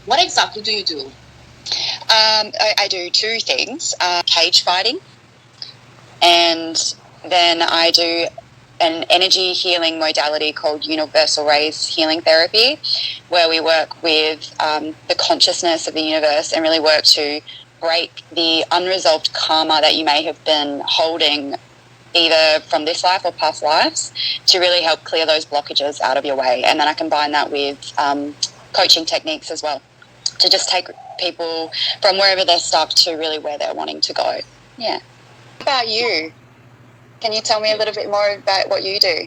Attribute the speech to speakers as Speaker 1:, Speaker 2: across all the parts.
Speaker 1: What exactly do you do?
Speaker 2: I do two things, cage fighting, and then I do an energy healing modality called universal rays healing therapy, where we work with the consciousness of the universe and really work to break the unresolved karma that you may have been holding either from this life or past lives, to really help clear those blockages out of your way. And then I combine that with coaching techniques as well, to just take people from wherever they're stuck to really where they're wanting to go. Yeah. What about you? Can you tell me a little bit more about what you do?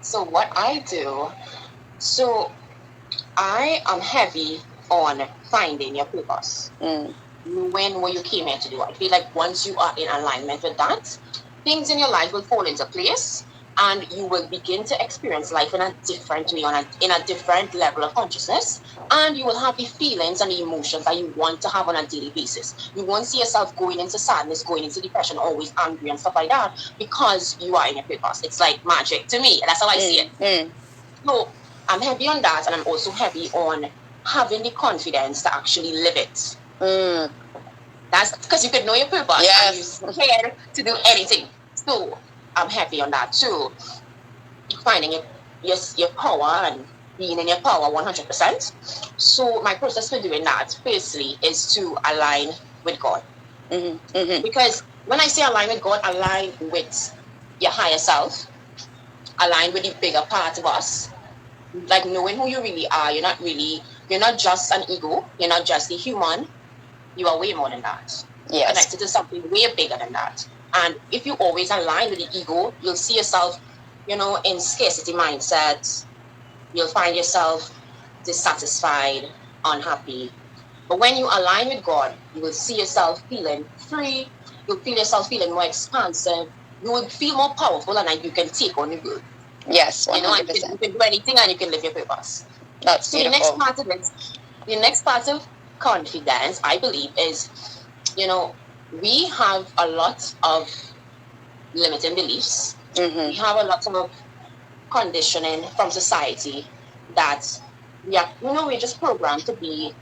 Speaker 1: So what I do, so I am heavy on finding your purpose. Knowing what you came here to do. I feel like once you are in alignment with that, things in your life will fall into place, and you will begin to experience life in a different way, in a different level of consciousness, and you will have the feelings and the emotions that you want to have on a daily basis. You won't see yourself going into sadness, going into depression, always angry and stuff like that, because you are in your purpose. It's like magic to me. That's how I see it. So I'm heavy on that, and I'm also heavy on having the confidence to actually live it. That's because you could know your purpose, yes, and you're scared to do anything. So I'm heavy on that too. Finding your power and being in your power 100%. So my process for doing that, firstly, is to align with God. Because when I say align with God, align with your higher self, align with the bigger part of us, like knowing who you really are. You're not just an ego. You're not just a human. You are way more than that. Yes. Connected to something way bigger than that. And if you always align with the ego, you'll see yourself, in scarcity mindset. You'll find yourself dissatisfied, unhappy. But when you align with God, you will see yourself feeling free. You'll feel yourself feeling more expansive. You will feel more powerful, and you can take on the world.
Speaker 2: Yes, 100%.
Speaker 1: You can do anything, and you can live your purpose.
Speaker 2: That's beautiful.
Speaker 1: The next part of confidence, I believe, is, we have a lot of limiting beliefs. We have a lot of conditioning from society that we're just programmed to feel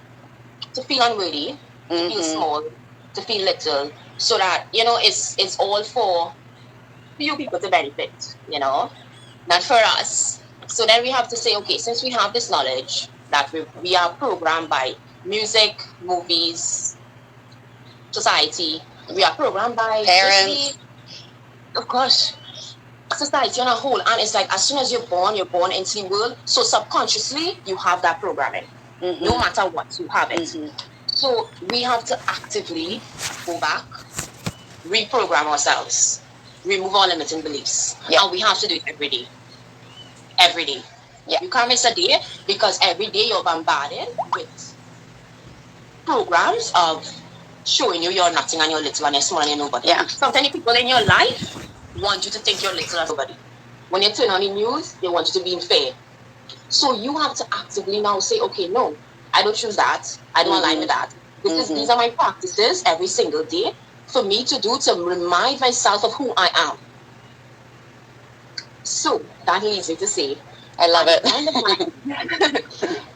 Speaker 1: unworthy, to feel small, to feel little, so that it's all for few people to benefit, not for us. So then we have to say, okay, since we have this knowledge that we are programmed by music, movies, society, we are programmed by
Speaker 2: parents,
Speaker 1: of course, society on a whole. And it's like, as soon as you're born into the world, so subconsciously you have that programming. No matter what, you have it. So we have to actively go back, reprogram ourselves, remove our limiting beliefs. And we have to do it every day. Every day. You can't miss a day, because every day you're bombarded with programs of showing you're nothing and you're little and you're small and you're nobody. Sometimes people in your life want you to think you're little and nobody. When you turn on the news, they want you to be unfair. So you have to actively now say, okay, no, I don't choose that. I don't align with that. These are my practices every single day for me to do, to remind myself of who I am. So that leads me to say,
Speaker 2: I love it.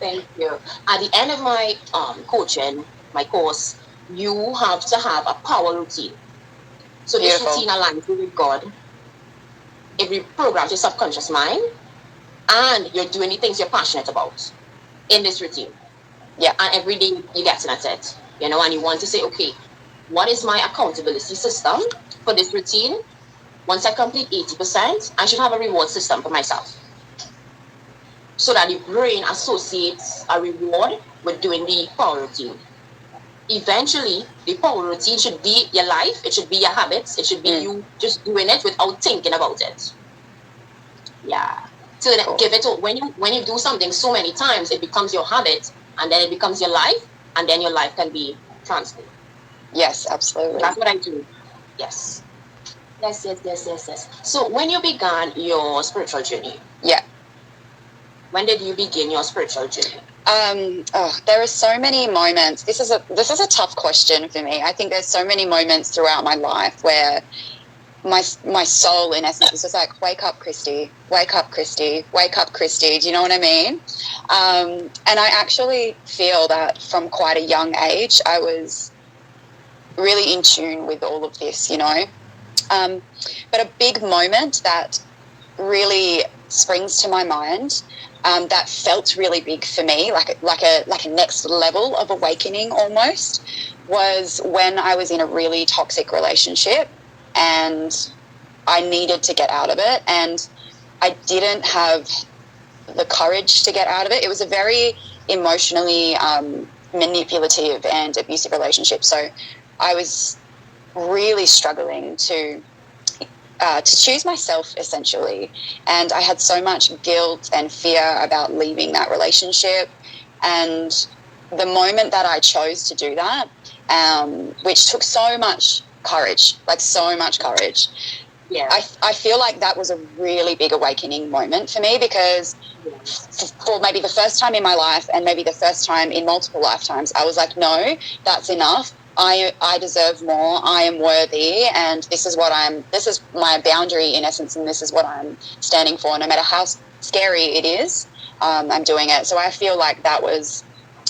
Speaker 1: Thank you. At the end of my coaching, my course, you have to have a power routine. So this routine aligns with God. It reprograms your subconscious mind, and you're doing the things you're passionate about in this routine. And every day you get at it, and you want to say, okay, what is my accountability system for this routine? Once I complete 80%, I should have a reward system for myself, so that the brain associates a reward with doing the power routine. Eventually, the power routine should be your life. It should be your habits. It should be you just doing it without thinking about it. So give it when you do something so many times, it becomes your habit, and then it becomes your life, and then your life can be transformed.
Speaker 2: Yes, absolutely.
Speaker 1: That's what I do. Yes. So when you began your spiritual journey, when did you begin your spiritual journey?
Speaker 2: There are so many moments. This is a tough question for me. I think there's so many moments throughout my life where my soul, in essence, was just like, wake up, Christy, wake up, Christy, wake up, Christy. Do you know what I mean? And I actually feel that from quite a young age, I was really in tune with all of this, you know. But a big moment that really springs to my mind, that felt really big for me, like a next level of awakening almost, was when I was in a really toxic relationship and I needed to get out of it, and I didn't have the courage to get out of it. It was a very emotionally manipulative and abusive relationship, so I was really struggling to choose myself, essentially, and I had so much guilt and fear about leaving that relationship. And the moment that I chose to do that, which took so much courage,
Speaker 1: Yeah.
Speaker 2: I feel like that was a really big awakening moment for me, because for maybe the first time in my life, and maybe the first time in multiple lifetimes, I was like, no, that's enough. I deserve more. I am worthy, and this is my boundary, in essence, and this is what I'm standing for. No matter how scary it is, I'm doing it. So I feel like that was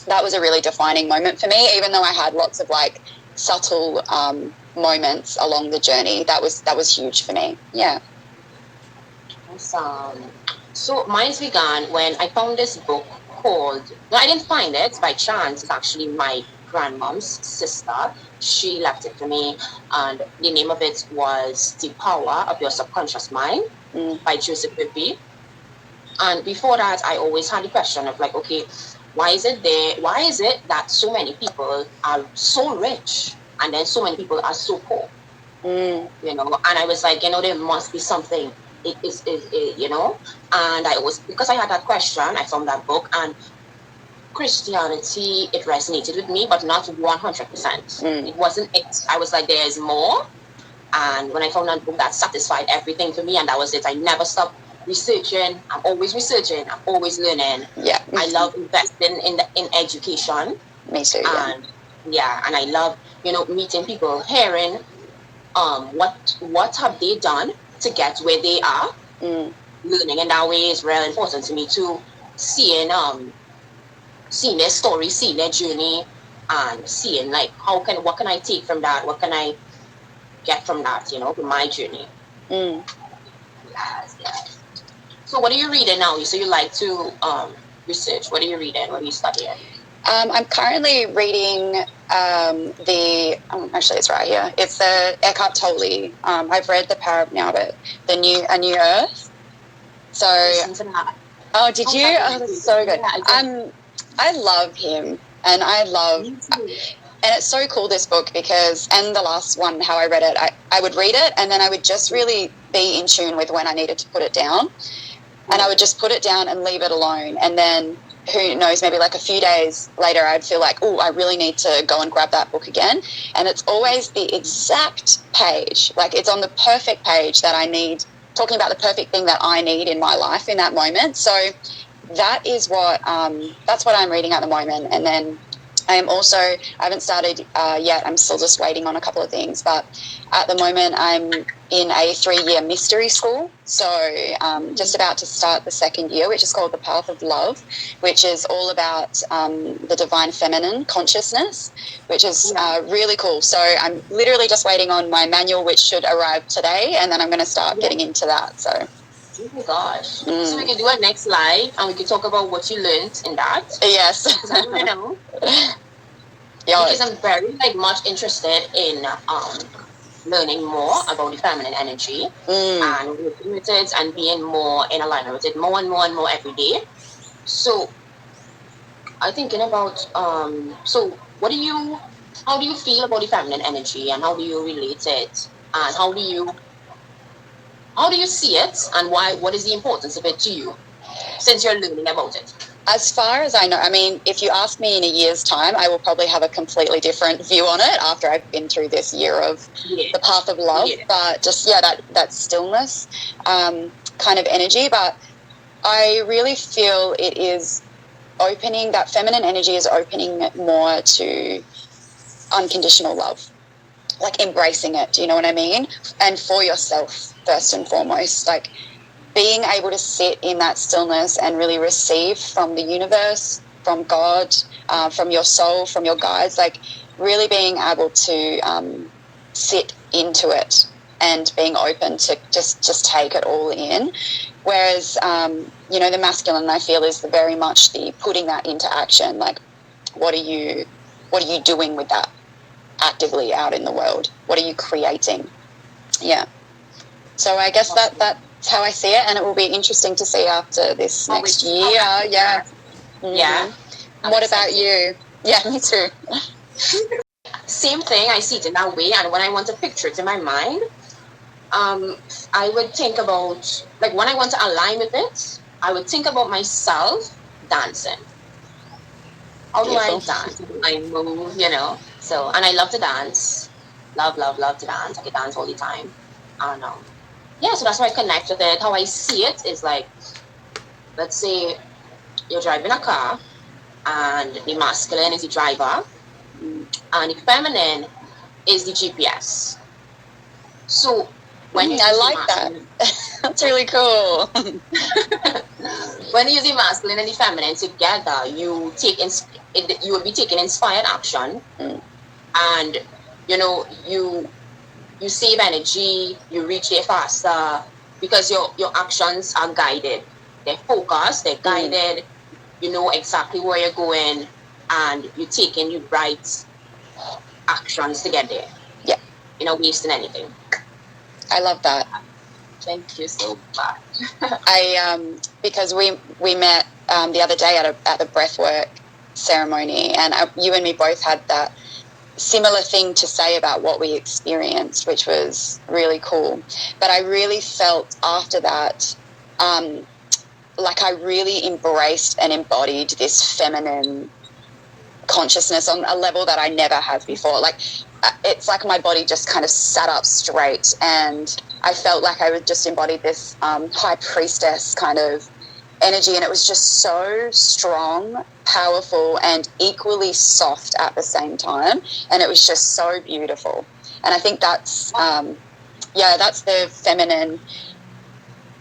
Speaker 2: a really defining moment for me, even though I had lots of like subtle moments along the journey. That was huge for me. Yeah.
Speaker 1: Awesome. So mine began when I found this book called, no, I didn't find it by chance. It's actually my grandmom's sister. She left it for me, and the name of it was The Power of Your Subconscious Mind by Joseph Whitby. And before that, I always had the question of like, okay, why is it that so many people are so rich and then so many people are so poor? You know, and I was like, you know, there must be something. It is, you know, and I was, because I had that question, I found that book, and Christianity, it resonated with me, but not 100%. It wasn't it. I was like, there's more. And when I found that book, that satisfied everything for me, and that was it. I never stopped researching. I'm always researching. I'm always learning.
Speaker 2: Yeah.
Speaker 1: I love investing in education.
Speaker 2: Me too.
Speaker 1: And and I love, you know, meeting people, hearing what have they done to get where they are. Learning in that way is really important to me too. Seeing their story, seeing their journey, and seeing like what can I take from that? What can I get from that? You know, from my journey. Yes. So what are you reading now? So you like to research. What are you reading? What are you studying?
Speaker 2: I'm currently reading actually it's right here. It's the Eckhart Tolle. I've read The Power of Now, but A New Earth. So, oh, did you? Oh, that's so good. Yeah, I love him, and and it's so cool, this book, because, and the last one, how I read it, I would read it, and then I would just really be in tune with when I needed to put it down, and I would just put it down and leave it alone, and then who knows, maybe like a few days later, I'd feel like, oh, I really need to go and grab that book again. And it's always the exact page, like it's on the perfect page that I need, talking about the perfect thing that I need in my life in that moment. So that is that's what I'm reading at the moment. And then I haven't started yet. I'm still just waiting on a couple of things. But at the moment, I'm in a 3-year mystery school. So just about to start the 2nd year, which is called The Path of Love, which is all about the divine feminine consciousness, which is really cool. So I'm literally just waiting on my manual, which should arrive today, and then I'm going to start getting into that. So.
Speaker 1: Oh my gosh. So we can do a next live and we can talk about what you learned in that.
Speaker 2: Yes.
Speaker 1: Because I want to know. Because I'm very much interested in learning more about the feminine energy and working with it and being more in alignment with it more and more and more every day. So I'm thinking about so how do you feel about the feminine energy, and how do you relate it, and how do you see it, and what is the importance of it to you since you're learning about it?
Speaker 2: As far as I know, I mean, if you ask me in a year's time, I will probably have a completely different view on it after I've been through this year of the path of love. But just, that stillness kind of energy. But I really feel it is opening, that feminine energy is opening more to unconditional love. like embracing it. Do you know what I mean? And for yourself, first and foremost, like being able to sit in that stillness and really receive from the universe, from God, from your soul, from your guides, like really being able to sit into it and being open to just take it all in. Whereas, you know, the masculine, I feel, is very much the putting that into action. Like, what are you doing with that actively out in the world? What are you creating? Yeah. So I guess that's how I see it, and it will be interesting to see after this next year. Yeah. Mm-hmm.
Speaker 1: Yeah.
Speaker 2: What about you? Yeah, me too.
Speaker 1: Same thing. I see it in that way, and when I want to picture it in my mind, I would think about, like, when I want to align with it, I would think about myself dancing. How do I dance? How do I move? You know. So, and I love to dance. Love to dance. I can dance all the time. And yeah, so that's how I connect with it. How I see it is like, let's say you're driving a car, and the masculine is the driver, and the feminine is the GPS. So when you
Speaker 2: I like that. That's really cool.
Speaker 1: When you use the masculine and the feminine together, you will be taking inspired action, and you know you save energy, you reach there faster because your actions are guided. They're focused, they're guided. You know exactly where you're going, and you're taking the right actions to get there.
Speaker 2: Yeah.
Speaker 1: You're not wasting anything.
Speaker 2: I love that.
Speaker 1: Thank you so much.
Speaker 2: Because we met the other day at a breathwork ceremony, and you and me both had that similar thing to say about what we experienced, which was really cool. But I really felt after that, like I really embraced and embodied this feminine consciousness on a level that I never have before. Like, it's like my body just kind of sat up straight, and I felt like I would just embodied this high priestess kind of energy, and it was just so strong, powerful, and equally soft at the same time, and it was just so beautiful. And I think that's that's the feminine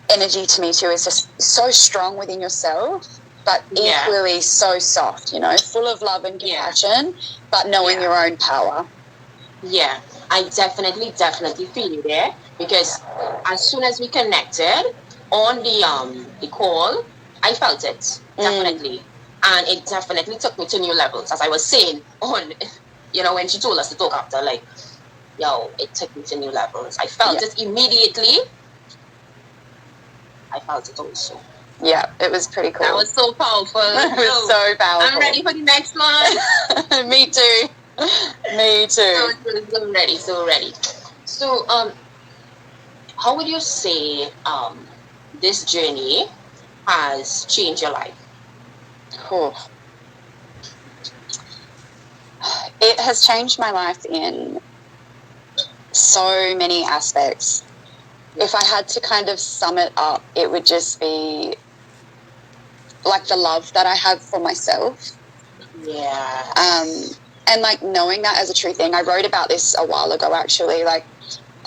Speaker 2: energy to me too, is just so strong within yourself, but equally so soft, you know, full of love and compassion, but knowing your own power.
Speaker 1: Yeah, I definitely feel you there, because as soon as we connected on the call, I felt it, definitely. And it definitely took me to new levels, as I was saying on, you know, when she told us to talk after, like, yo, it took me to new levels. I felt it immediately. I felt it also.
Speaker 2: Yeah, it was pretty cool.
Speaker 1: That was so powerful.
Speaker 2: It was so powerful.
Speaker 1: I'm ready for the next one.
Speaker 2: Me too. Me too.
Speaker 1: So ready. So, how would you say this journey has changed your life?
Speaker 2: Oh. It has changed my life in so many aspects. If I had to kind of sum it up, it would just be like the love that I have for myself.
Speaker 1: Yeah.
Speaker 2: And like knowing that as a true thing. I wrote about this a while ago, actually. Like,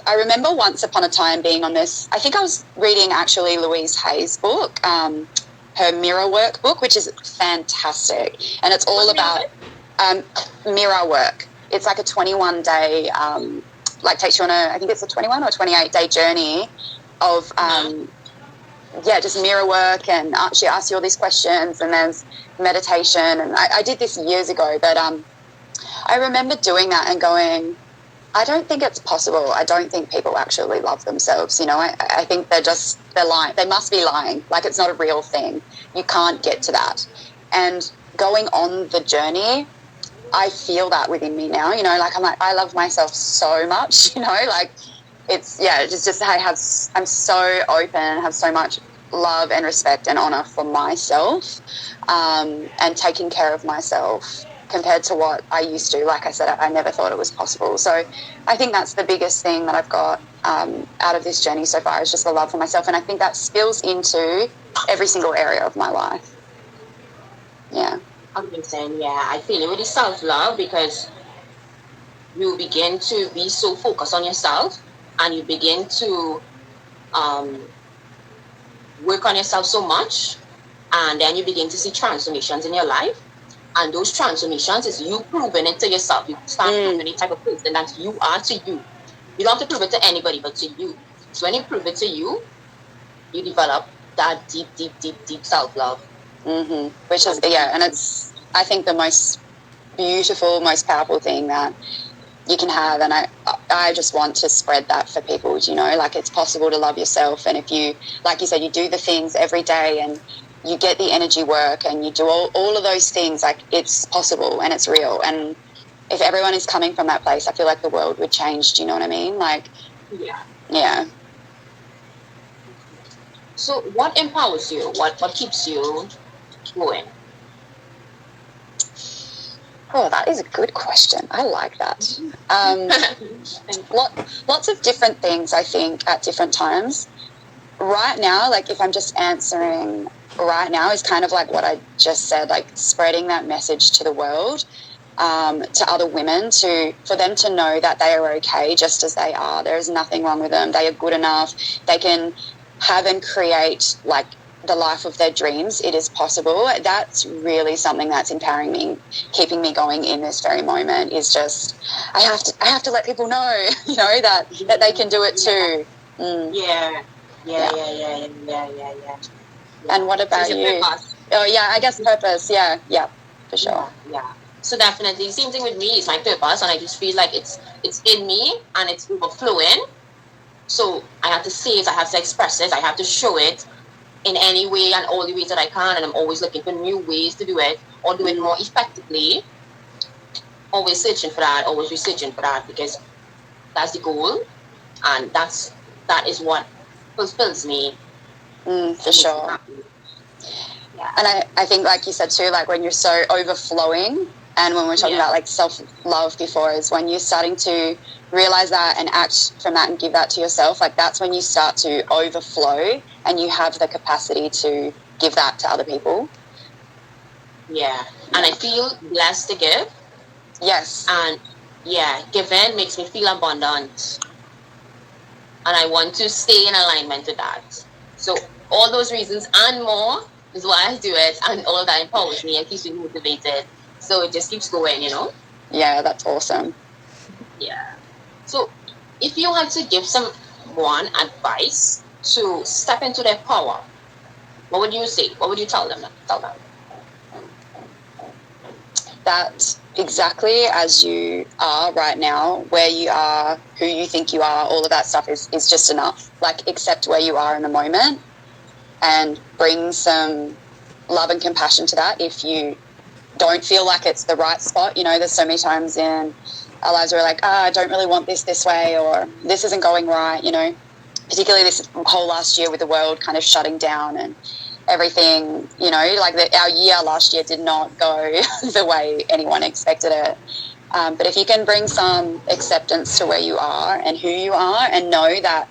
Speaker 2: I remember once upon a time being on this, I think I was reading actually Louise Hay's book, her mirror work book, which is fantastic. And it's all about mirror work. It's like a 21-day, like takes you on I think it's a 21 or 28-day journey of, just mirror work, and she asks you all these questions, and there's meditation. And I did this years ago, but I remember doing that and going, I don't think it's possible. I don't think people actually love themselves. You know, I think they're lying. They must be lying. Like, it's not a real thing. You can't get to that. And going on the journey, I feel that within me now, you know, like I love myself so much, you know, like it's just I'm so open and have so much love and respect and honor for myself, and taking care of myself compared to what I used to. Like I said, I never thought it was possible. So I think that's the biggest thing that I've got out of this journey so far, is just the love for myself. And I think that spills into every single area of my life. Yeah.
Speaker 1: Amazing. Yeah, I feel it with the self-love, because you begin to be so focused on yourself, and you begin to work on yourself so much, and then you begin to see transformations in your life. And those transformations is you proving it to yourself. You start proving the type of person that you are to you. You don't have to prove it to anybody but to you. So when you prove it to you, you develop that deep, deep, deep, deep self-love.
Speaker 2: Which is, and it's, I think, the most beautiful, most powerful thing that you can have. And I just want to spread that for people, you know, like it's possible to love yourself. And if you, like you said, you do the things every day and you get the energy work and you do all of those things, like it's possible and it's real. And if everyone is coming from that place, I feel like the world would change. Do you know what I mean? Like, yeah.
Speaker 1: So what empowers you? What keeps you going?
Speaker 2: Oh, that is a good question. I like that. Lots of different things, I think, at different times. Right now, like if I'm just answering right now, is kind of like what I just said, like spreading that message to the world, to other women, for them to know that they are okay just as they are. There is nothing wrong with them. They are good enough. They can have and create like the life of their dreams. It is possible. That's really something that's empowering me, keeping me going in this very moment. Is just I have to let people know, you know, that they can do it too.
Speaker 1: Yeah.
Speaker 2: And what about you?
Speaker 1: Purpose.
Speaker 2: Oh yeah, I guess purpose. Yeah, for sure.
Speaker 1: Yeah. So definitely, same thing with me. It's my purpose, and I just feel like it's in me and it's overflowing. So I have to say it. I have to express it. I have to show it in any way and all the ways that I can. And I'm always looking for new ways to do it or do it more effectively. Always searching for that. Always researching for that, because that's the goal, and that is what fulfills me.
Speaker 2: For sure. Yeah. And I think, like you said too, like when you're so overflowing, and when we're talking about like self-love before, is when you're starting to realize that and act from that and give that to yourself, like that's when you start to overflow and you have the capacity to give that to other people.
Speaker 1: Yeah. And I feel blessed to give.
Speaker 2: Yes.
Speaker 1: And giving makes me feel abundant. And I want to stay in alignment with that. So all those reasons and more is why I do it, and all of that empowers me and keeps me motivated. So it just keeps going, you know?
Speaker 2: Yeah, that's awesome.
Speaker 1: Yeah. So if you had to give someone advice to step into their power, what would you say? What would you tell them?
Speaker 2: That exactly as you are right now, where you are, who you think you are, all of that stuff is just enough. Like, accept where you are in the moment and bring some love and compassion to that. If you don't feel like it's the right spot, you know, there's so many times in our lives where we're like, I don't really want this way, or this isn't going right, you know, particularly this whole last year with the world kind of shutting down and everything, you know, like our year last year did not go the way anyone expected it. But if you can bring some acceptance to where you are and who you are, and know that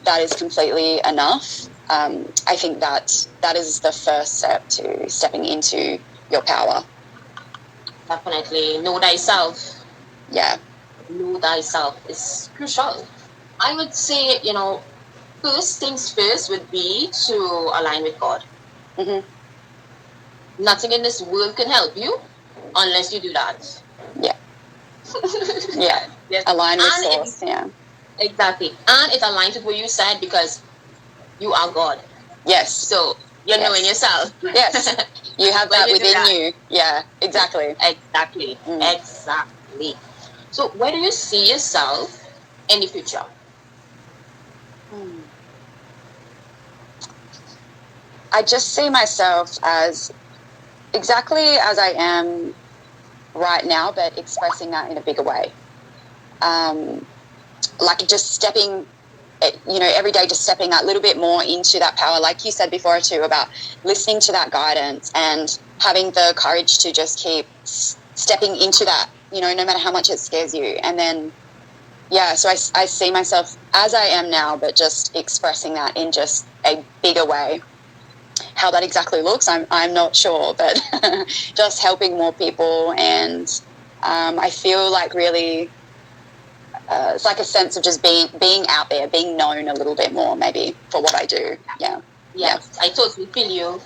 Speaker 2: that is completely enough, I think that is the first step to stepping into your power.
Speaker 1: Definitely. Know thyself.
Speaker 2: Yeah.
Speaker 1: Know thyself is crucial. I would say, you know, first things first would be to align with God. Nothing in this world can help you unless you do that.
Speaker 2: Yeah. Yes. Align with source.
Speaker 1: Exactly. And it aligns with what you said, because you are God.
Speaker 2: Yes.
Speaker 1: So you're knowing yourself.
Speaker 2: Yes. You have that within you. Yeah, exactly.
Speaker 1: Exactly. Exactly. So where do you see yourself in the future?
Speaker 2: I just see myself as exactly as I am right now, but expressing that in a bigger way. Like just stepping, you know, every day just stepping that little bit more into that power, like you said before too, about listening to that guidance and having the courage to just keep stepping into that, you know, no matter how much it scares you. And then, so I see myself as I am now, but just expressing that in just a bigger way. How that exactly looks, I'm not sure, but just helping more people. And I feel like really it's like a sense of just being out there, being known a little bit more, maybe, for what I do. Yeah.
Speaker 1: Yes, I totally feel you.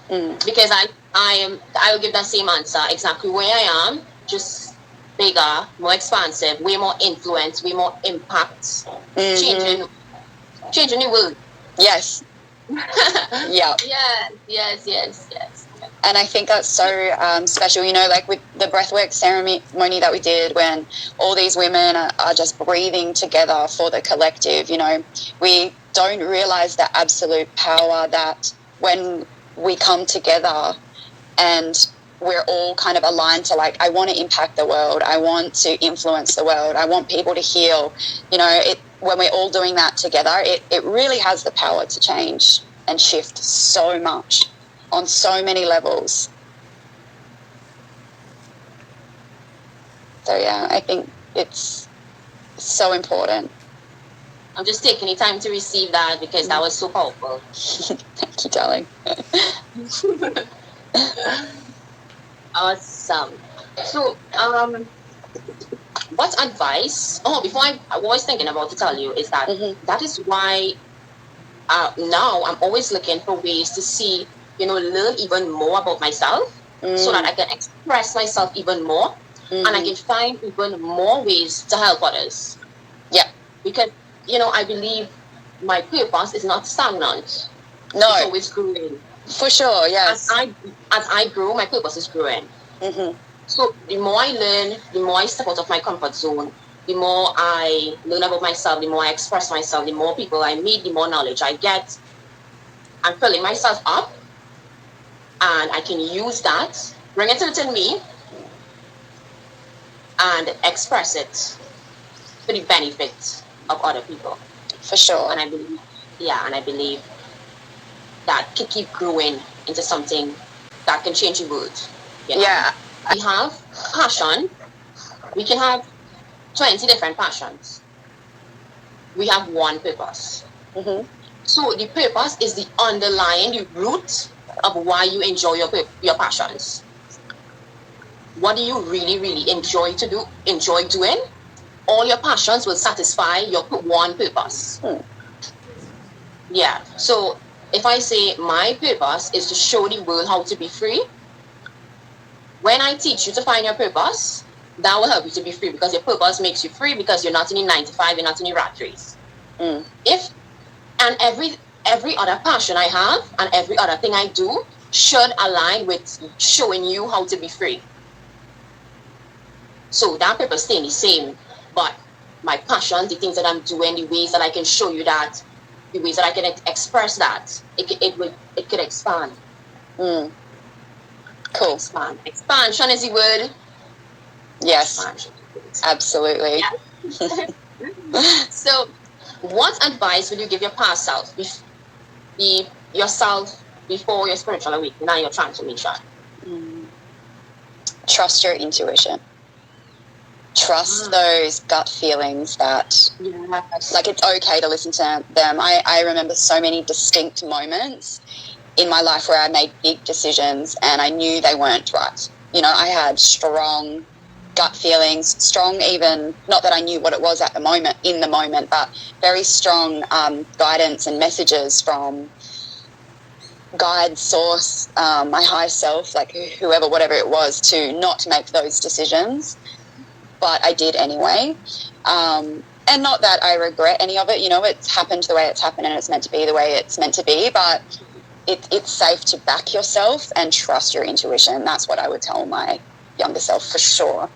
Speaker 1: Because I will give that same answer exactly where I am, just bigger, more expansive, way more influence, way more impact, changing the world.
Speaker 2: Yes. Yeah.
Speaker 1: Yes.
Speaker 2: And I think that's so special, you know, like with the breathwork ceremony that we did, when all these women are just breathing together for the collective, you know, we don't realize the absolute power that when we come together and we're all kind of aligned to, like, I want to impact the world, I want to influence the world, I want people to heal, you know, when we're all doing that together, it really has the power to change and shift so much on so many levels. So yeah, I think it's so important.
Speaker 1: I'm just taking the time to receive that because that was so powerful.
Speaker 2: Thank you, darling.
Speaker 1: Awesome. So, what advice? Oh, before I was thinking about to tell you is that that is why now I'm always looking for ways to see, learn even more about myself so that I can express myself even more and I can find even more ways to help others.
Speaker 2: Yeah.
Speaker 1: Because, I believe my purpose is not stagnant.
Speaker 2: No.
Speaker 1: It's always growing.
Speaker 2: For sure, yes.
Speaker 1: As I grow, my purpose is growing. So the more I learn, the more I step out of my comfort zone, the more I learn about myself, the more I express myself, the more people I meet, the more knowledge I get. I'm filling myself up, and I can use that, bring it within me, and express it for the benefit of other people.
Speaker 2: For sure.
Speaker 1: And I believe that can keep growing into something that can change the world.
Speaker 2: Yeah.
Speaker 1: We have passion. We can have 20 different passions. We have one purpose. So the purpose is the underlying, the root of why you enjoy your passions. What do you really, really enjoy doing? All your passions will satisfy your one purpose. Yeah. So if I say my purpose is to show the world how to be free, when I teach you to find your purpose, that will help you to be free because your purpose makes you free because you're not in the 9 to 5, you're not in the rat race. Every other passion I have and every other thing I do should align with showing you how to be free. So that purpose staying the same, but my passion, the things that I'm doing, the ways that I can show you that, the ways that I can express that, it could expand.
Speaker 2: Cool.
Speaker 1: Expansion is the word.
Speaker 2: Yes.
Speaker 1: Expansion.
Speaker 2: Absolutely.
Speaker 1: Yeah. So, what advice would you give your past self, yourself before your spiritual awakening and your transformation?
Speaker 2: Trust your intuition. Trust those gut feelings that, like, it's okay to listen to them. I remember so many distinct moments in my life where I made big decisions and I knew they weren't right. You know, I had strong gut feelings, strong even, not that I knew what it was in the moment, but very strong guidance and messages from guide, source, my higher self, like whoever, whatever it was, to not make those decisions. But I did anyway. And not that I regret any of it, it's happened the way it's happened and it's meant to be the way it's meant to be, but it's safe to back yourself and trust your intuition. That's what I would tell my younger self for sure.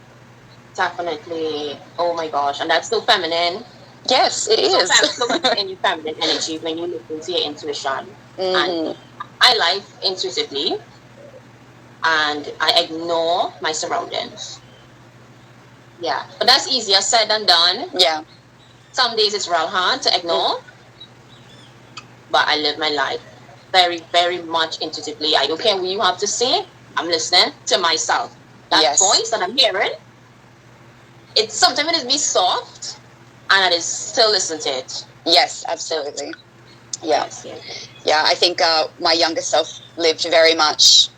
Speaker 1: Definitely. Oh my gosh. And that's so feminine.
Speaker 2: Yes, it is.
Speaker 1: So much in your feminine energy when you listen to your intuition. And I live intuitively and I ignore my surroundings. Yeah. But that's easier said than done.
Speaker 2: Yeah.
Speaker 1: Some days it's real hard to ignore. But I live my life very, very much intuitively. I don't care what you have to say. I'm listening to myself. That voice that I'm hearing, sometimes it is be soft, and I just still listen to it.
Speaker 2: Yes, absolutely. Yeah.
Speaker 1: Yes.
Speaker 2: Yeah, I think my younger self lived very much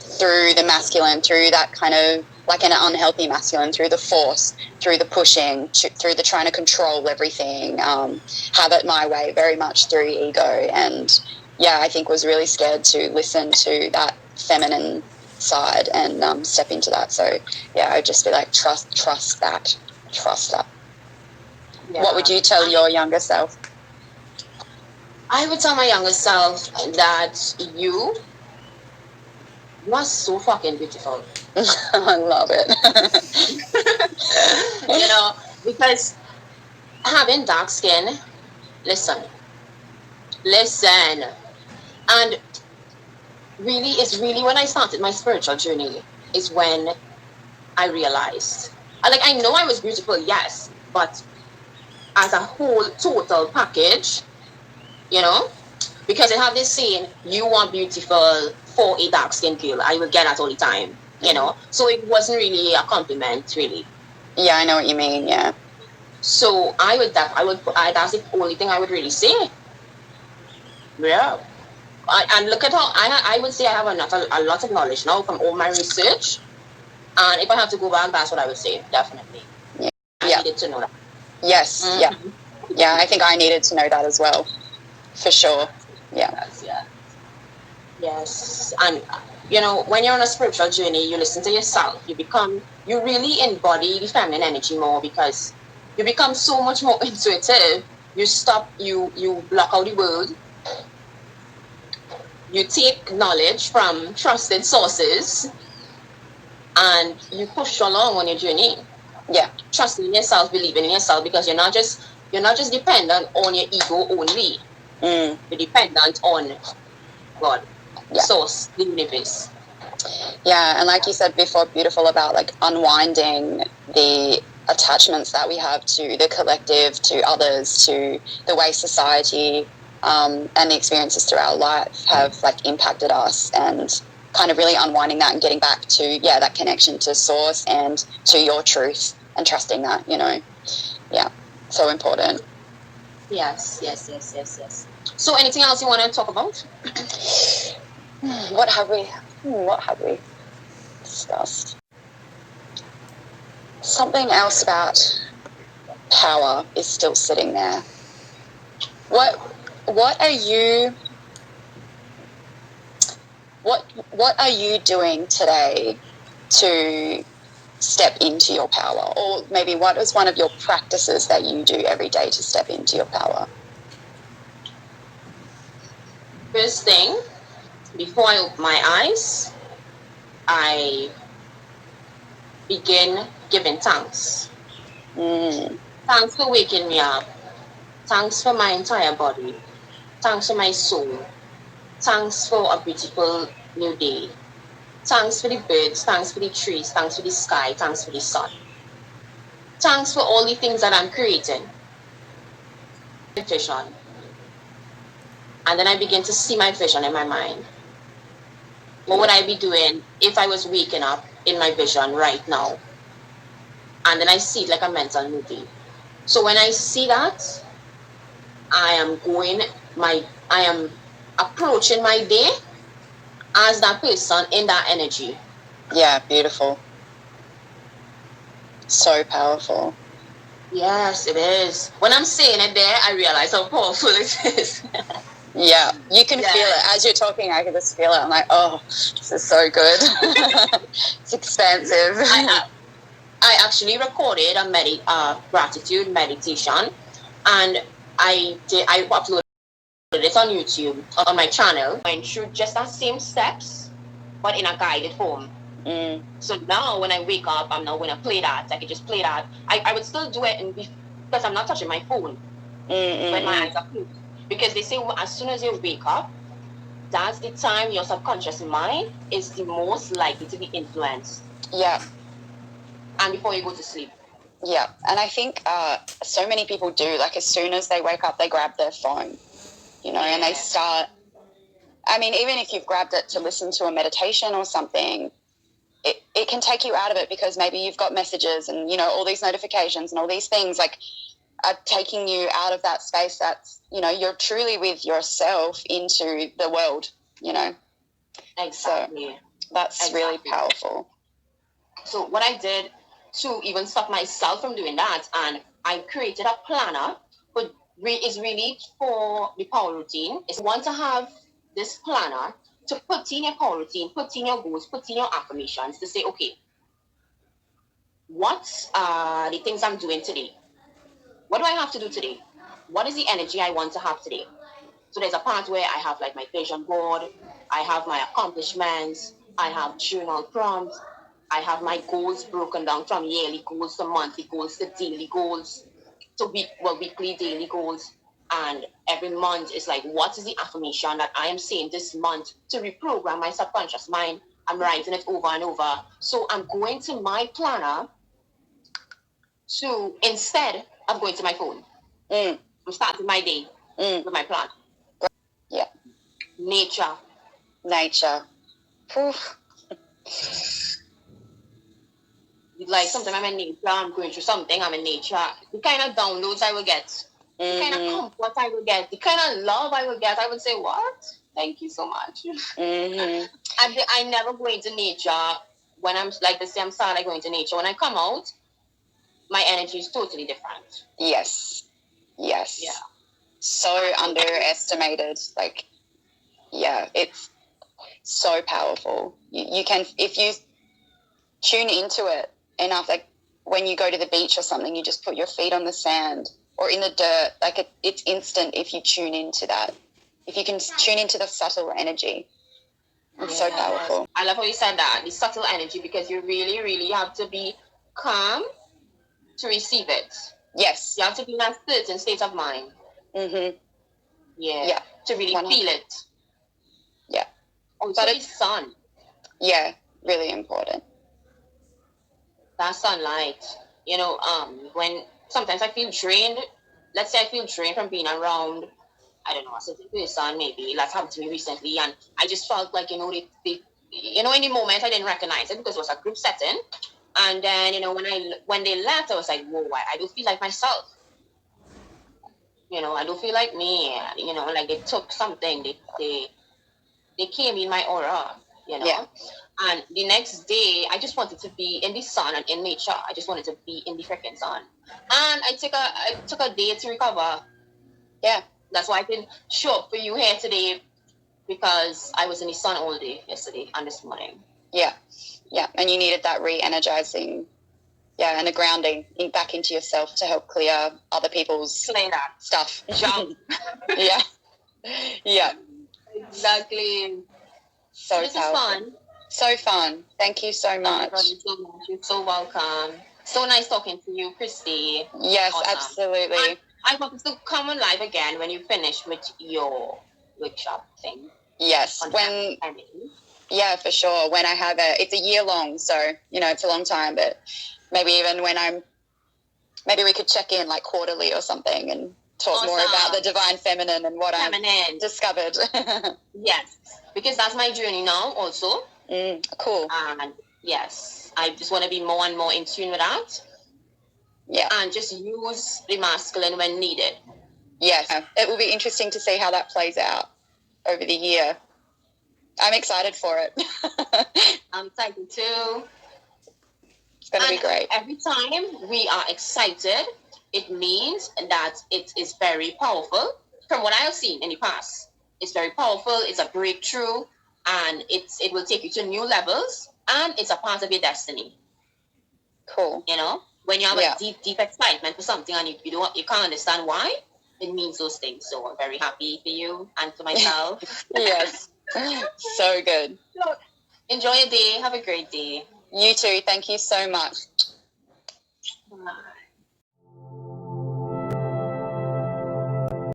Speaker 2: through the masculine, through that kind of like an unhealthy masculine, through the force, through the pushing, through the trying to control everything, have it my way, very much through ego. And I think was really scared to listen to that feminine side and step into that. So I'd just be like, trust that. Yeah. What would you tell your younger self?
Speaker 1: I would tell my younger self that you are so fucking beautiful.
Speaker 2: I love it.
Speaker 1: Because having dark skin, listen, and it's really when I started my spiritual journey is when I realized, I know I was beautiful, yes, but as a whole total package, because I have this saying, you are beautiful for a dark skinned girl. I will get that all the time, so it wasn't really a compliment, really.
Speaker 2: Yeah, I know what you mean. Yeah.
Speaker 1: So that's the only thing I would really say. Yeah. And look at how I would say I have a lot of knowledge now from all my research. And if I have to go back, that's what I would say, definitely.
Speaker 2: Yeah.
Speaker 1: I needed to know that.
Speaker 2: Yes. Mm-hmm. Yeah. I think I needed to know that as well, for sure. Yeah.
Speaker 1: Yes. And when you're on a spiritual journey, you listen to yourself. You really embody the feminine energy more, because you become so much more intuitive. You block out the world. You take knowledge from trusted sources and you push along on your journey.
Speaker 2: Yeah.
Speaker 1: Trusting in yourself, believing in yourself, because you're not just dependent on your ego only. You're dependent on God, source, the universe.
Speaker 2: Yeah, and like you said before, beautiful about like unwinding the attachments that we have to the collective, to others, to the way society and the experiences through our life have like impacted us, and kind of really unwinding that and getting back to that connection to source and to your truth, and trusting that, so important.
Speaker 1: Yes. So anything else you want to talk about?
Speaker 2: What have we discussed? Something else about power is still sitting there. What are you doing today to step into your power? Or maybe what is one of your practices that you do every day to step into your power?
Speaker 1: First thing, before I open my eyes, I begin giving thanks. Thanks for waking me up. Thanks for my entire body. Thanks for my soul. Thanks for a beautiful new day. Thanks for the birds. Thanks for the trees. Thanks for the sky. Thanks for the sun. Thanks for all the things that I'm creating. Vision. And then I begin to see my vision in my mind. What would I be doing if I was waking up in my vision right now? And then I see it like a mental movie. So when I see that, I am approaching my day as that person in that energy.
Speaker 2: Yeah, beautiful. So powerful.
Speaker 1: Yes, it is. When I'm saying it there, I realize how powerful it is.
Speaker 2: Yeah, you can feel it. As you're talking, I can just feel it. I'm like, oh, this is so good. It's expansive.
Speaker 1: I actually recorded a gratitude meditation, and I uploaded it on YouTube on my channel. Went through just that same steps, but in a guided form. So now when I wake up, I'm now going to play that. I could just play that. I would still do it because I'm not touching my phone when my eyes are closed. Because they say as soon as you wake up, that's the time your subconscious mind is the most likely to be influenced.
Speaker 2: Yeah.
Speaker 1: And before you go to sleep.
Speaker 2: Yeah. And I think so many people do, like as soon as they wake up, they grab their phone, and they start, I mean, even if you've grabbed it to listen to a meditation or something, it can take you out of it, because maybe you've got messages and, all these notifications and all these things like are taking you out of that space that's, you're truly with yourself into the world,
Speaker 1: Exactly.
Speaker 2: So that's really powerful.
Speaker 1: So what I did to even stop myself from doing that, and I created a planner, but is really for the power routine. Is want to have this planner to put in your power routine, put in your goals, put in your affirmations to say, okay, what are the things I'm doing today? What do I have to do today? What is the energy I want to have today? So there's a part where I have like my vision board, I have my accomplishments, I have journal prompts, I have my goals broken down from yearly goals to monthly goals to daily goals to weekly, daily goals. And every month is like, what is the affirmation that I am saying this month to reprogram my subconscious mind? I'm writing it over and over. So I'm going to my planner to, instead of going to my phone, I'm starting my day with my plan.
Speaker 2: Yeah.
Speaker 1: Nature.
Speaker 2: Oof.
Speaker 1: Like sometimes I'm in nature, I'm going through something, I'm in nature. The kind of downloads I will get, the kind of comfort I will get, the kind of love I will get, I would say, what? Thank you so much. I never go into nature when I'm like this. I'm sad I go into nature. When I come out, my energy is totally different.
Speaker 2: Yes. Yeah. So underestimated. Like, yeah, it's so powerful. You can, if you tune into it enough, like when you go to the beach or something, you just put your feet on the sand or in the dirt. Like it's instant if you tune into that. If you can tune into the subtle energy, it's so powerful.
Speaker 1: I love how you said that, the subtle energy, because you really, really have to be calm to receive it.
Speaker 2: Yes.
Speaker 1: You have to be in a certain state of mind. Yeah. To really
Speaker 2: 100%.
Speaker 1: feel it.
Speaker 2: Yeah.
Speaker 1: Also the sun.
Speaker 2: Yeah, really important.
Speaker 1: That sunlight. You know, when sometimes I feel drained, let's say I feel drained from being around, I don't know, a certain person, maybe that's happened to me recently, and I just felt like, you know, they in the moment I didn't recognize it because it was a group setting. And then, you know, when they left, I was like, whoa, I don't feel like myself. You know, I don't feel like me. You know, like they took something. They came in my aura, you know.
Speaker 2: Yeah.
Speaker 1: And the next day, I just wanted to be in the sun and in nature. I just wanted to be in the freaking sun. And I took a day to recover.
Speaker 2: Yeah.
Speaker 1: That's why I didn't show up for you here today, because I was in the sun all day yesterday and this morning.
Speaker 2: Yeah. And you needed that re-energizing, and the grounding back into yourself to help clear other people's stuff.
Speaker 1: Jump.
Speaker 2: Yeah.
Speaker 1: Exactly.
Speaker 2: So
Speaker 1: this
Speaker 2: powerful.
Speaker 1: is fun.
Speaker 2: So fun. Thank you so much.
Speaker 1: You're so welcome. So nice talking to you, Christy.
Speaker 2: Yes,
Speaker 1: awesome.
Speaker 2: Absolutely.
Speaker 1: And I want to come on live again when you finish with your workshop thing.
Speaker 2: Yes. Yeah, for sure. When I have it's a year long, so, you know, it's a long time, but maybe even when maybe we could check in like quarterly or something and talk more about the divine feminine and what I've discovered.
Speaker 1: Yes, because that's my journey now also.
Speaker 2: Cool.
Speaker 1: And yes, I just want to be more and more in tune with that.
Speaker 2: Yeah.
Speaker 1: And just use the masculine when needed.
Speaker 2: Yes. It will be interesting to see how that plays out over the year. I'm excited for it.
Speaker 1: I'm excited too.
Speaker 2: It's going to be great.
Speaker 1: Every time we are excited, it means that it is very powerful. From what I have seen in the past, it's very powerful. It's a breakthrough, and it will take you to new levels, and it's a part of your destiny.
Speaker 2: Cool.
Speaker 1: You know, when you have a deep excitement for something and you can't understand why, it means those things. So I'm very happy for you and for myself.
Speaker 2: Yes. So good.
Speaker 1: So, enjoy your day. Have a great day.
Speaker 2: You too. Thank you so much.
Speaker 1: Bye.